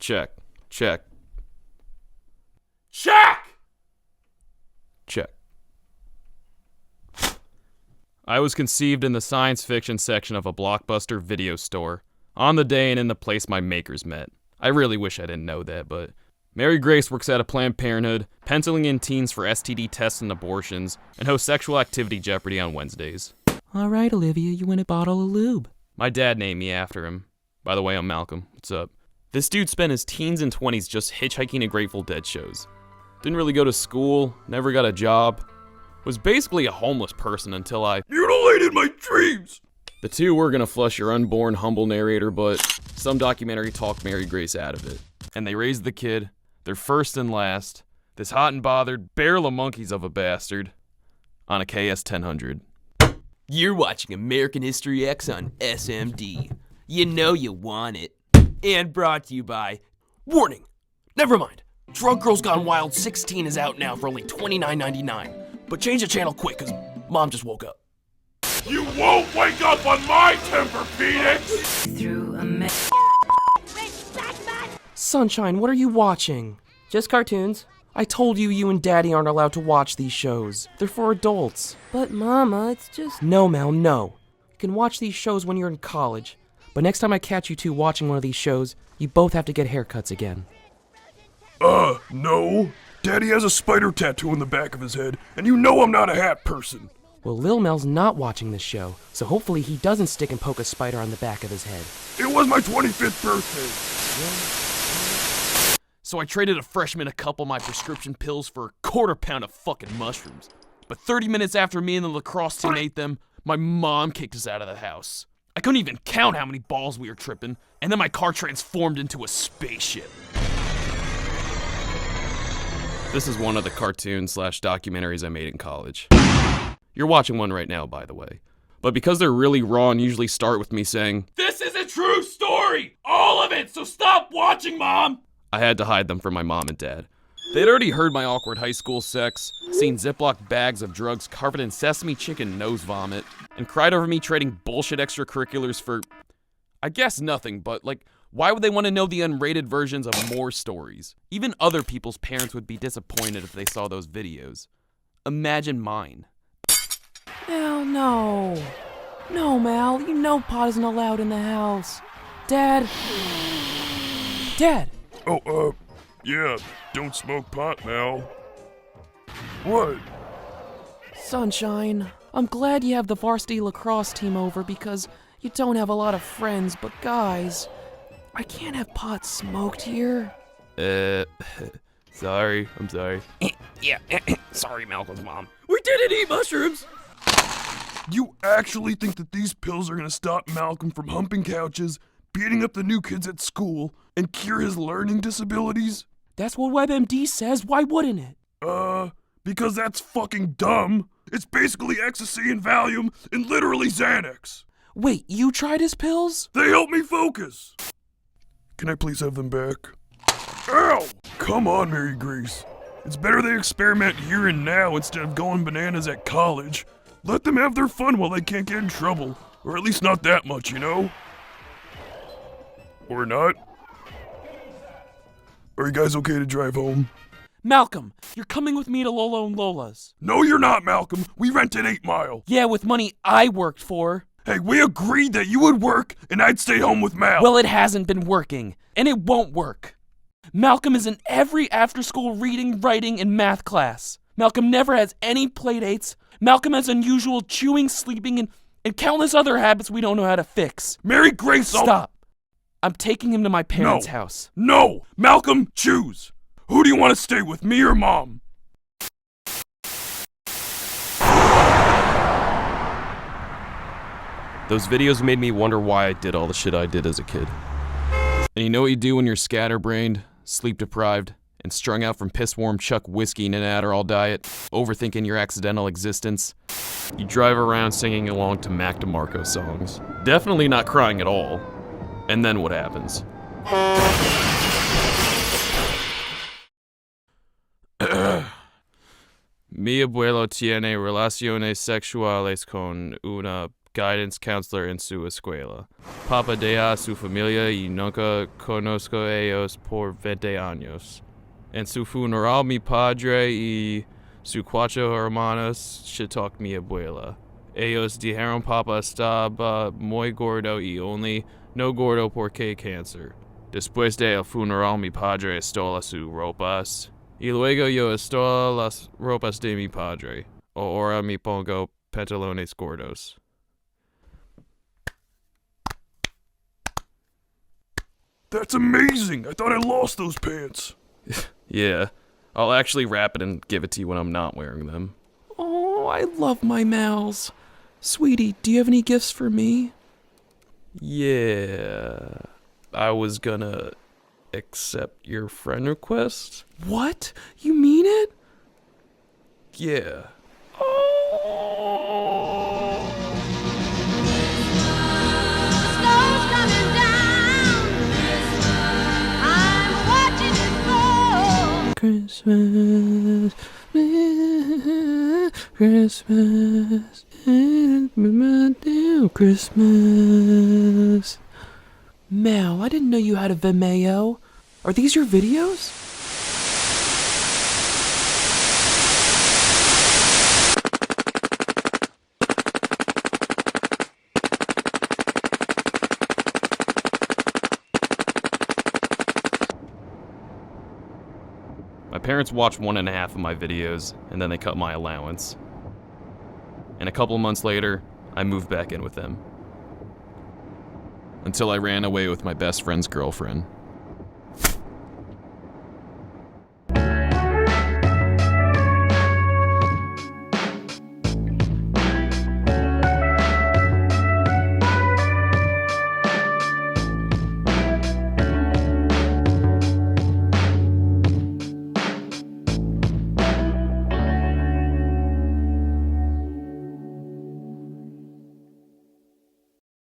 Check. Check. Check! Check. I was conceived in the science fiction section of a Blockbuster video store, on the day and in the place my makers met. I really wish I didn't know that, but Mary Grace works at a Planned Parenthood, penciling in teens for STD tests and abortions, and hosts Sexual Activity Jeopardy on Wednesdays. All right, Olivia, you win a bottle of lube. My dad named me after him. By the way, I'm Malcolm. What's up? This dude spent his teens and 20s just hitchhiking to Grateful Dead shows. Didn't really go to school, never got a job. Was basically a homeless person until I mutilated my dreams! The two were gonna flush your unborn, humble narrator, but some documentary talked Mary Grace out of it. And they raised the kid, their first and last, this hot and bothered barrel of monkeys of a bastard, on a KS-1000. You're watching American History X on SMD. You know you want it. And brought to you by... Warning! Never mind. Drunk Girls Gone Wild 16 is out now for only $29.99. But change the channel quick, cause Mom just woke up. You won't wake up on my temper, Phoenix! Sunshine, what are you watching? Just cartoons. I told you you and Daddy aren't allowed to watch these shows. They're for adults. But Mama, it's just... No, Mel, no. You can watch these shows when you're in college. But next time I catch you two watching one of these shows, you both have to get haircuts again. No. Daddy has a spider tattoo on the back of his head, and you know I'm not a hat person. Well, Lil Mel's not watching this show, so hopefully he doesn't stick and poke a spider on the back of his head. It was my 25th birthday. So I traded a freshman a couple of my prescription pills for a quarter pound of fucking mushrooms. But 30 minutes after me and the lacrosse team ate them, my mom kicked us out of the house. I couldn't even count how many balls we were tripping, and then my car transformed into a spaceship. This is one of the cartoon/documentaries I made in college. You're watching one right now, by the way. But because they're really raw and usually start with me saying, "This is a true story! All of it, so stop watching, Mom!" I had to hide them from my mom and dad. They'd already heard my awkward high school sex, seen Ziploc bags of drugs covered in sesame chicken nose vomit, and cried over me trading bullshit extracurriculars for, I guess nothing, but like, why would they want to know the unrated versions of more stories? Even other people's parents would be disappointed if they saw those videos. Imagine mine. Mal, no. No, Mal, you know pot isn't allowed in the house. Dad. Dad. Oh, yeah, don't smoke pot now. What? Sunshine, I'm glad you have the varsity lacrosse team over because you don't have a lot of friends, but guys, I can't have pot smoked here. Sorry, I'm sorry. Yeah, sorry, Malcolm's mom. We didn't eat mushrooms! You actually think that these pills are gonna stop Malcolm from humping couches, beating up the new kids at school, and cure his learning disabilities? That's what WebMD says, why wouldn't it? Because that's fucking dumb. It's basically ecstasy and Valium and literally Xanax. Wait, you tried his pills? They help me focus. Can I please have them back? Ow! Come on, Mary Grace. It's better they experiment here and now instead of going bananas at college. Let them have their fun while they can't get in trouble. Or at least not that much, you know? Or not? Are you guys okay to drive home? Malcolm, you're coming with me to Lolo and Lola's. No, you're not, Malcolm. We rented 8 Mile. Yeah, with money I worked for. Hey, we agreed that you would work and I'd stay home with Mal. Well, it hasn't been working, and it won't work. Malcolm is in every after-school reading, writing, and math class. Malcolm never has any play dates. Malcolm has unusual chewing, sleeping, and countless other habits we don't know how to fix. Mary Grace, Stop. I'm taking him to my parents' house. No! Malcolm, choose! Who do you want to stay with, me or Mom? Those videos made me wonder why I did all the shit I did as a kid. And you know what you do when you're scatterbrained, sleep-deprived, and strung out from piss-warm Chuck whiskey and an Adderall diet, overthinking your accidental existence? You drive around singing along to Mac DeMarco songs. Definitely not crying at all. And then what happens? Mi abuelo tiene relaciones sexuales con una guidance counselor en su escuela. Papa deja su familia y nunca conozco ellos por 20 años. En su funeral mi padre y su 4 hermanos shitok mi abuela. Ellos dijeron papa estaba muy gordo y only no gordo porque cáncer. Después del funeral mi padre estola sus ropas. Y luego yo estola las ropas de mi padre. Ahora me pongo pantalones gordos. That's amazing! I thought I lost those pants. Yeah, I'll actually wrap it and give it to you when I'm not wearing them. Oh, I love my Mals. Sweetie, do you have any gifts for me? Yeah, I was gonna accept your friend request. What? You mean it? Yeah. Snow's coming down. I'm watching it fall. Christmas, Christmas, Christmas. Mal, I didn't know you had a Vimeo. Are these your videos? My parents watched 1.5 of my videos, and then they cut my allowance. And a couple months later, I moved back in with them. Until I ran away with my best friend's girlfriend.